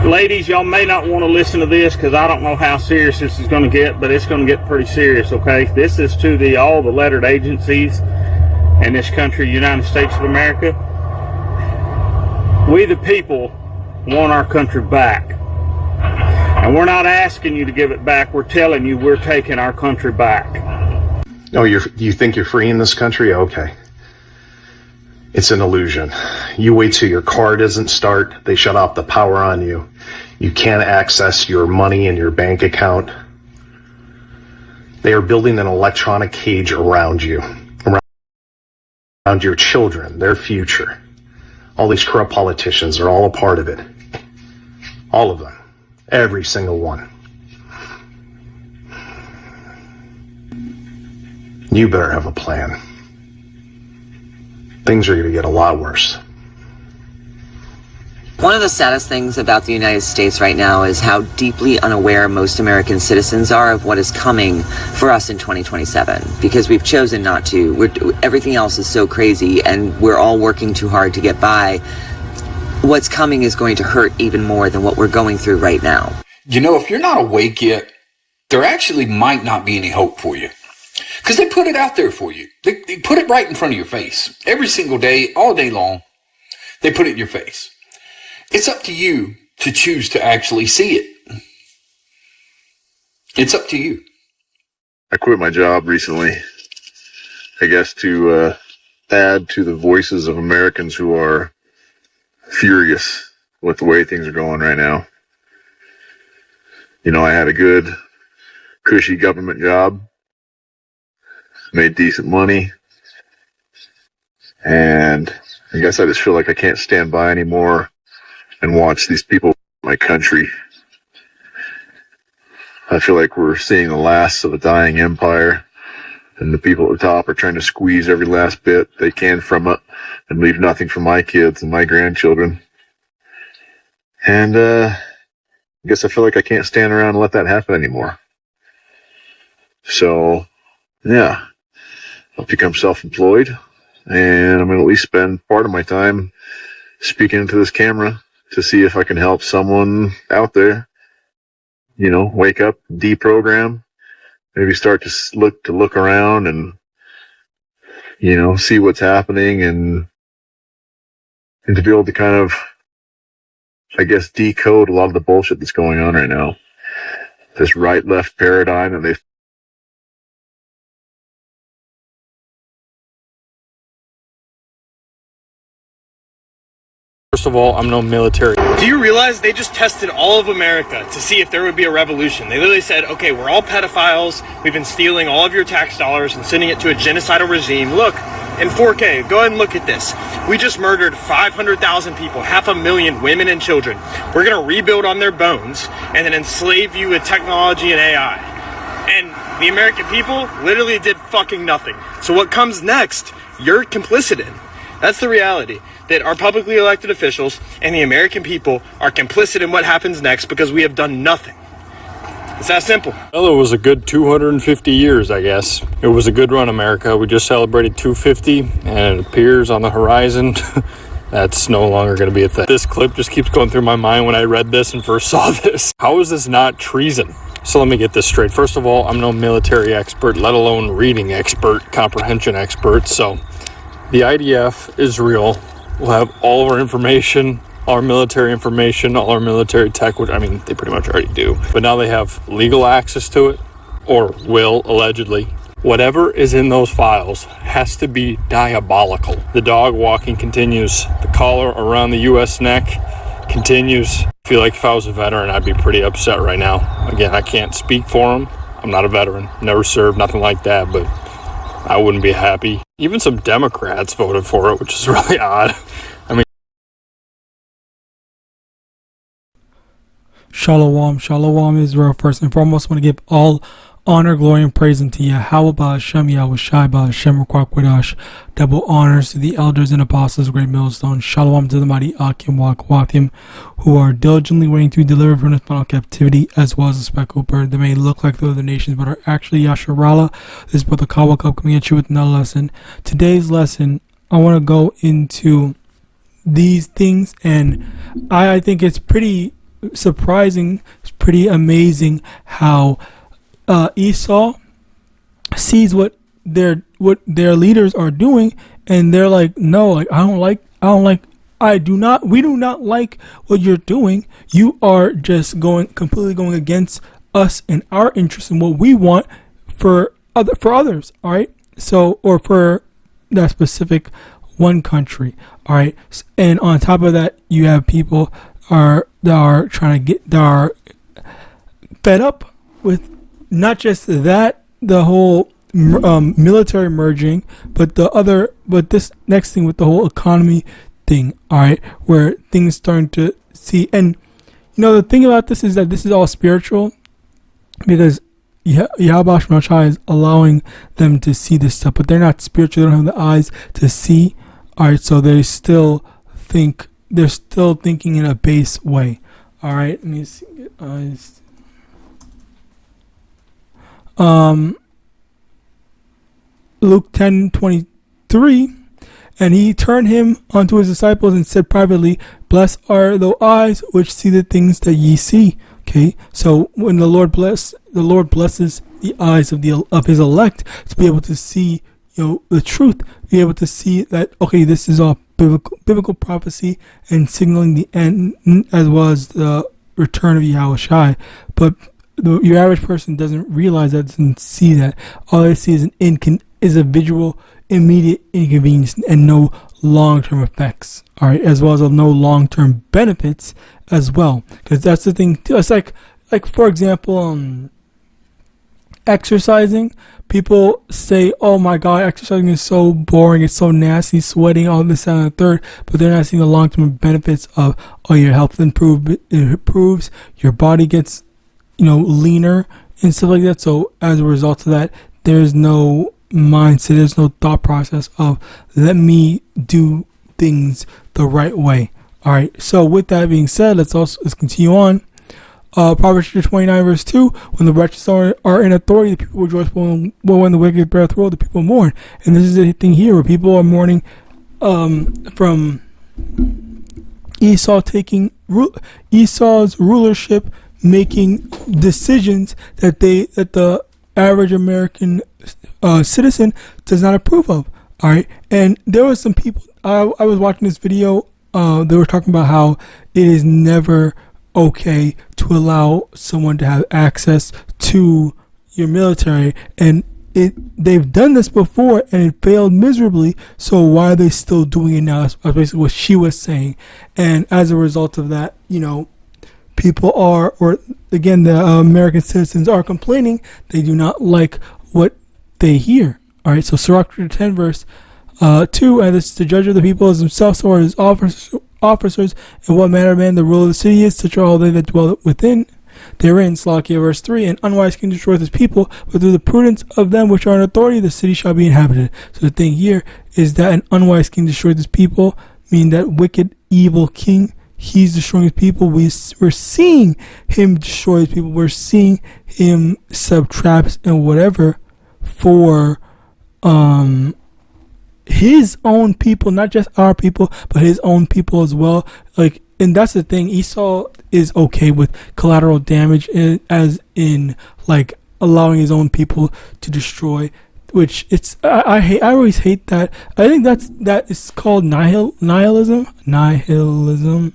Ladies, y'all may not want to listen to this because I don't know how serious this is going to get, but it's going to get pretty serious, okay? This is to all the lettered agencies in this country, United States of America. We the people want our country back. And we're not asking you to give it back. We're telling you we're taking our country back. Oh, you think you're free in this country? Okay. It's an illusion. You wait till your car doesn't start. They shut off the power on you. You can't access your money in your bank account. They are building an electronic cage around you, around your children, their future. All these corrupt politicians are all a part of it. All of them. Every single one. You better have a plan. Things are going to get a lot worse. One of the saddest things about the United States right now is how deeply unaware most American citizens are of what is coming for us in 2027, because we've chosen not to. Everything else is so crazy, and we're all working too hard to get by. What's coming is going to hurt even more than what we're going through right now. You know, if you're not awake yet, there actually might not be any hope for you. Because they put it out there for you. They put it right in front of your face. Every single day, all day long, they put it in your face. It's up to you to choose to actually see it. It's up to you. I quit my job recently, I guess, to add to the voices of Americans who are furious with the way things are going right now. You know, I had a good, cushy government job, made decent money, and I guess I just feel like I can't stand by anymore and watch these people in my country. I feel like we're seeing the last of a dying empire, and the people at the top are trying to squeeze every last bit they can from it and leave nothing for my kids and my grandchildren. And I guess I feel like I can't stand around and let that happen anymore. So, yeah, I'll become self-employed, and I'm going to at least spend part of my time speaking into this camera to see if I can help someone out there, you know, wake up, deprogram, maybe start to look around and, you know, see what's happening, and to be able to kind of, I guess, decode a lot of the bullshit that's going on right now. This right-left paradigm that they've First of all, I'm no military. Do you realize they just tested all of America to see if there would be a revolution? They literally said, okay, we're all pedophiles. We've been stealing all of your tax dollars and sending it to a genocidal regime. Look, in 4K, go ahead and look at this. We just murdered 500,000 people, 500,000 women and children. We're going to rebuild on their bones and then enslave you with technology and AI. And the American people literally did fucking nothing. So what comes next, you're complicit in. That's the reality. That our publicly elected officials and the American people are complicit in what happens next because we have done nothing. It's that simple. Well, it was a good 250 years, I guess. It was a good run, America. We just celebrated 250, and it appears on the horizon that's no longer going to be a thing. This clip just keeps going through my mind when I read this and first saw this. How is this not treason? So let me get this straight. First of all, I'm no military expert, let alone reading expert, comprehension expert. So the IDF is real. We'll have all of our information, all our military information, all our military tech, which, I mean, they pretty much already do. But now they have legal access to it, or will, allegedly. Whatever is in those files has to be diabolical. The dog walking continues. The collar around the U.S. neck continues. I feel like if I was a veteran, I'd be pretty upset right now. Again, I can't speak for them. I'm not a veteran, never served, nothing like that, but I wouldn't be happy. Even some Democrats voted for it, which is really odd. I mean, Shalom, Shalom Israel. First and foremost, I want to give all honor, glory, and praise unto Yahawadah, YAHAWASHI, Quadash. Double honors to the elders and apostles of Great Millstone. Shalom to the mighty Akim, who are diligently waiting to be delivered from this final captivity, as well as the speckled bird that may look like the other nations, but are actually Yasharala. This is Brother Kawa Cup coming at you with another lesson. Today's lesson, I want to go into these things, and I think it's pretty surprising, it's pretty amazing how Esau sees what their leaders are doing, and they're like, no, like we do not like what you're doing. You are just completely going against us and our interests and what we want for others. All right. So, or for that specific one country. All right. And on top of that, you have people that are fed up with not just that, the whole military merging, but this next thing with the whole economy thing. All right, where things starting to see, and the thing about this is that this is all spiritual, because YAHAWASHI is allowing them to see this stuff, but they're not spiritual. They don't have the eyes to see. All right, so they're still thinking in a base way. All right, let me see. Eyes. Luke 10:23, and he turned him unto his disciples and said privately, blessed are the eyes which see the things that ye see. Okay, so when the Lord blesses the eyes of his elect to be able to see, the truth, be able to see that, okay, this is all biblical prophecy and signaling the end as well as the return of Yahawashi. But your average person doesn't realize that, doesn't see that. All they see is a visual, immediate inconvenience and no long-term effects. All right, as well as no long-term benefits as well. Because that's the thing too. It's like for example, exercising. People say, "Oh my God, exercising is so boring. It's so nasty, sweating, all this and the third." But they're not seeing the long-term benefits of, your health improves, your body gets, leaner and stuff like that. So as a result of that, there's no mindset, there's no thought process of, let me do things the right way. All right. So with that being said, let's continue on. Proverbs 29 verse 2, when the righteous are in authority, the people rejoice, when the wicked beareth rule, the people mourn. And this is the thing here, where people are mourning from Esau taking Esau's rulership, making decisions that the average American citizen does not approve of. All right, and there was some people. I was watching this video. They were talking about how it is never okay to allow someone to have access to your military, and they've done this before and it failed miserably. So why are they still doing it now? That's basically what she was saying. And as a result of that, people the American citizens are complaining. They do not like what they hear. All right, so Sirach 10 verse 2, and this is the judge of the people as himself, so are his officers, in what manner of man the rule of the city is, such are all they that dwell within. Therein, Slakia verse 3, an unwise king destroyeth his people, but through the prudence of them which are in authority, the city shall be inhabited. So the thing here is that an unwise king destroyed his people, meaning that wicked, evil king, he's destroying his people. We're seeing him destroy his people. We're seeing him set traps and whatever for his own people, not just our people, but his own people as well. And that's the thing. Esau is okay with collateral damage, as in allowing his own people to destroy. Which I always hate that. I think that is called nihilism. Nihilism.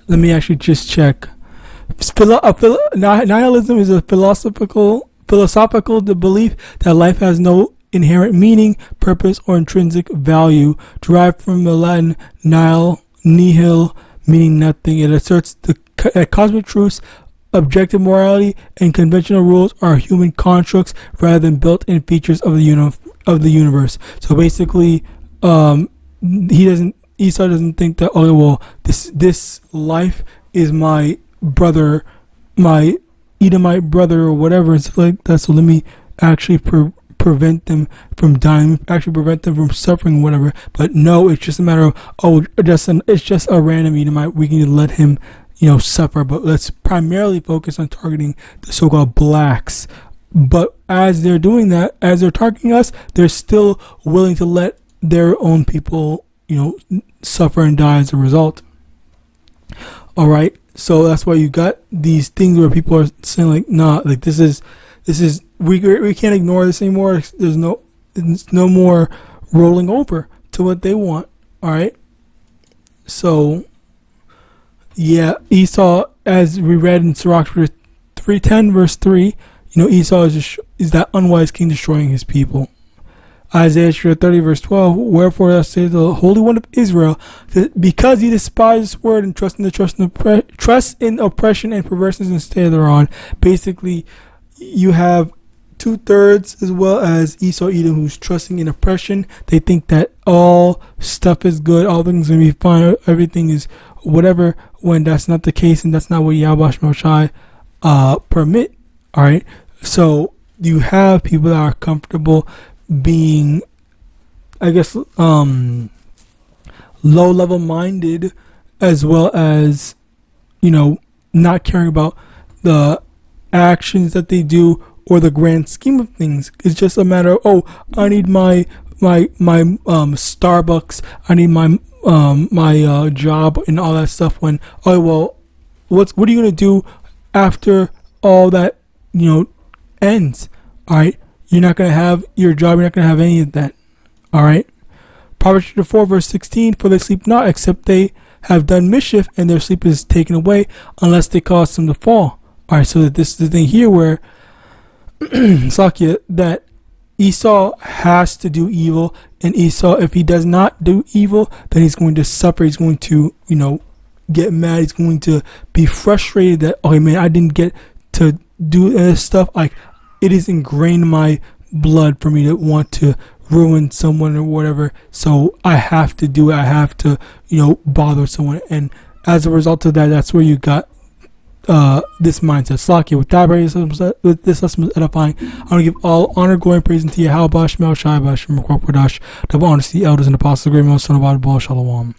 Let me actually just check. Nihilism is a philosophical belief that life has no inherent meaning, purpose, or intrinsic value, derived from the Latin nihil, meaning nothing. It asserts that cosmic truths, objective morality, and conventional rules are human constructs rather than built-in features of the universe. So basically, Esau doesn't think that, this life is my brother, my Edomite brother or whatever and stuff like that. So let me actually prevent them from dying, actually prevent them from suffering, whatever. But no, it's just a matter of it's just a random Edomite. We can let him, suffer. But let's primarily focus on targeting the so-called blacks. But as they're doing that, as they're targeting us, they're still willing to let their own people, suffer and die as a result. All right, so that's why you got these things where people are saying like, nah, like this is we can't ignore this anymore. There's no more rolling over to what they want. All right, so yeah, Esau, as we read in Sirach 3:10 verse 3, Esau is that unwise king destroying his people. Isaiah 30 verse 12, wherefore thus says the Holy One of Israel, that because he despised his word and trust in oppression and perverseness and stay thereon. Basically, you have 2/3 as well as Esau Edom, who's trusting in oppression. They think that all stuff is good, all things are going to be fine, everything is whatever, when that's not the case, and that's not what Yahweh permit. All right, so you have people that are comfortable being, I guess, low level minded, as well as not caring about the actions that they do or the grand scheme of things. It's just a matter of, oh, I need my Starbucks, I need my job and all that stuff. When, oh well, what are you gonna do after all that ends? All right, you're not gonna have your job, you're not gonna have any of that. All right, Proverbs 4 verse 16, for they sleep not except they have done mischief, and their sleep is taken away unless they cause them to fall. All right, so this is the thing here where Sakia, that Esau has to do evil, and Esau, if he does not do evil, then he's going to suffer. He's going to get mad. He's going to be frustrated that, okay, man, I didn't get to do this stuff. Like, it is ingrained in my blood for me to want to ruin someone or whatever, so I have to do it. I have to bother someone, and as a result of that, that's where you got this mindset. Slakia, with this lesson is edifying. I want to give all honor, glory, and praise unto Yahawadah, double honor to the elders and apostles, great most son of God, Shalom.